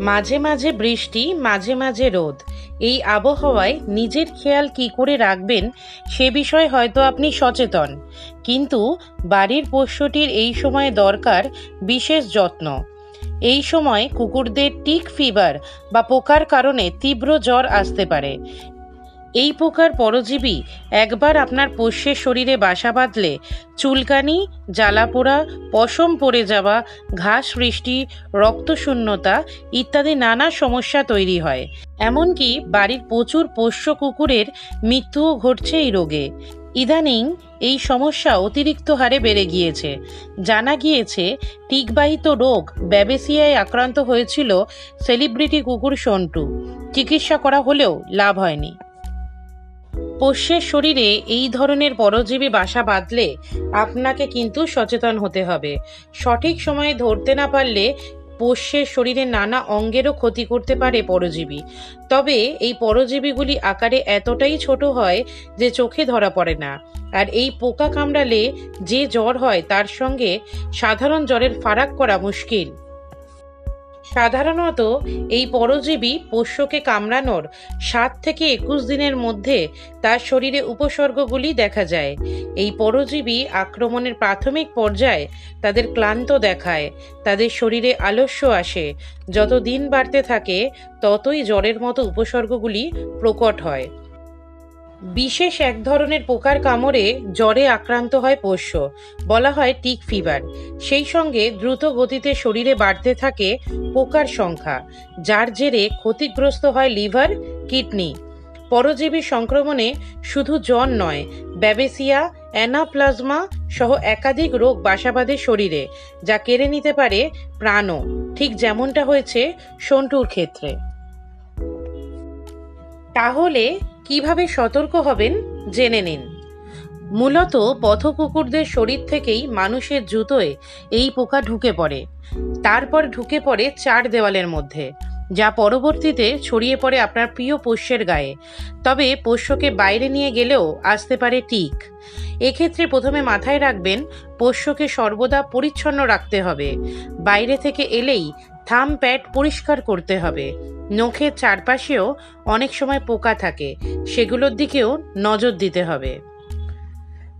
মাঝে মাঝে বৃষ্টি, মাঝে মাঝে রোদ। এই আবহাওয়ায় নিজের খেয়াল কি করে রাখবেন সে বিষয়ে হয়তো আপনি সচেতন, কিন্তু বাড়ির পোষ্যটির এই সময়ে দরকার বিশেষ যত্ন। এই সময় কুকুরদের টিক ফিভার বা পোকার কারণে তীব্র জ্বর আসতে পারে। এই পোকার পরজীবী একবার আপনার পোষ্যের শরীরে বাসা বাঁধলে চুলকানি, জ্বালাপোড়া, পশম পড়ে যাওয়া, ঘাস সৃষ্টি, রক্তশূন্যতা ইত্যাদি নানা সমস্যা তৈরি হয়। এমনকি বাড়ির প্রচুর পোষ্য কুকুরের মৃত্যুও ঘটছে এই রোগে। ইদানিং এই সমস্যা অতিরিক্ত হারে বেড়ে গিয়েছে। জানা গিয়েছে টিকবাহিত রোগ ব্যাবেসিয়ায় আক্রান্ত হয়েছিল সেলিব্রিটি কুকুর সন্টু। চিকিৎসা করা হলেও লাভ হয়নি। পোষ্যের শরীরে এই ধরনের পরজীবী বাসা বাঁধলে আপনাকে কিন্তু সচেতন হতে হবে। সঠিক সময়ে ধরতে না পারলে পোষ্যের শরীরে নানা অঙ্গেরও ক্ষতি করতে পারে পরজীবী। তবে এই পরজীবীগুলি আকারে এতটাই ছোট হয় যে চোখে ধরা পড়ে না। আর এই পোকা কামড়ালে যে জ্বর হয় তার সঙ্গে সাধারণ জ্বরের ফারাক করা মুশকিল। সাধারণত এই পরজীবী পোষ্যকে কামড়ানোর 7 থেকে 21 দিনের মধ্যে তার শরীরে উপসর্গগুলি দেখা যায়। এই পরজীবী আক্রমণের প্রাথমিক পর্যায়ে তাদের ক্লান্ত দেখায়, তাদের শরীরে আলস্য আসে। যত দিন বাড়তে থাকে ততই জ্বরের মতো উপসর্গগুলি প্রকট হয়। বিশেষ এক ধরনের পোকার কামড়ে জ্বরে আক্রান্ত হয় পোষ্য, বলা হয় টিক ফিভার। সেই সঙ্গে দ্রুত গতিতে শরীরে বাড়তে থাকে পোকার সংখ্যা, যার জেরে ক্ষতিগ্রস্ত হয় লিভার, কিডনি। পরজীবী সংক্রমণে শুধু জ্বর নয়, ব্যাবেসিয়া, অ্যানাপ্লাজমা সহ একাধিক রোগ বাসা বাঁধে শরীরে, যা কেড়ে নিতে পারে প্রাণও, ঠিক যেমনটা হয়েছে সন্টুর ক্ষেত্রে। তাহলে কিভাবে সতর্ক হবেন জেনে নিন। মূলত পথকুকুরদের শরীর থেকেই মানুষের জুতোয় এই পোকা ঢুকে পড়ে, তারপর ঢুকে পড়ে 4 দেওয়ালের মধ্যে, যা পরবর্তীতে ছড়িয়ে পড়ে আপনার প্রিয় পোষ্যের গায়ে। তবে পোষ্যকে বাইরে নিয়ে গেলেও আসতে পারে টিক। এক্ষেত্রে প্রথমে মাথায় রাখবেন পোষ্যকে সর্বদা পরিচ্ছন্ন রাখতে হবে। বাইরে থেকে এলেই থাম প্যাড পরিষ্কার করতে হবে। নখের চারপাশেও অনেক সময় পোকা থাকে, সেগুলোর দিকেও নজর দিতে হবে।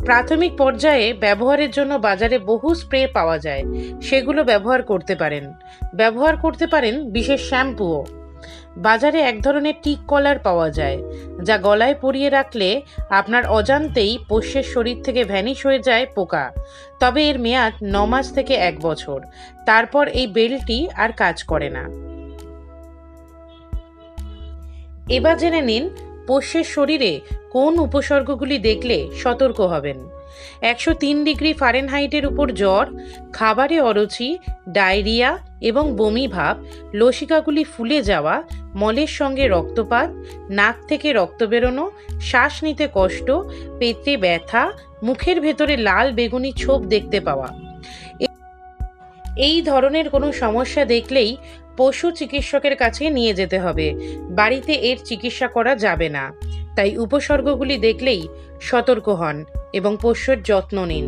প্রাথমিক পর্যায়ে ব্যবহারের জন্য বাজারে বহু স্প্রে পাওয়া যায়, সেগুলো ব্যবহার করতে পারেন বিশেষ শ্যাম্পুও। বাজারে এক ধরনের টিক কলার পাওয়া যায়, যা গলায় পরিয়ে রাখলে আপনার অজান্তেই পোষ্যের শরীর থেকে ভ্যানিশ হয়ে যায় পোকা। তবে এর মেয়াদ 9 মাস থেকে 1 বছর। তারপর এই বেল্টটি আর কাজ করে না। এবার জেনে নিন পোষ্যের শরীরে কোন উপসর্গগুলি দেখলে সতর্ক হবেন। 103 ডিগ্রি ফারেনহাইটের উপর জ্বর, খাবারে অরুচি, ডায়রিয়া এবং বমি ভাব, লসিকাগুলি ফুলে যাওয়া, মলের সঙ্গে রক্তপাত, নাক থেকে রক্ত বেরোনো, শ্বাস নিতে কষ্ট, পেটে ব্যথা, মুখের ভেতরে লাল বেগুনি ছোপ দেখতে পাওয়া। এই ধরনের কোনো সমস্যা দেখলেই পশু চিকিৎসকের কাছে নিয়ে যেতে হবে। বাড়িতে এর চিকিৎসা করা যাবে না। তাই উপসর্গগুলি দেখলেই সতর্ক হন এবং পোষ্যের যত্ন নিন।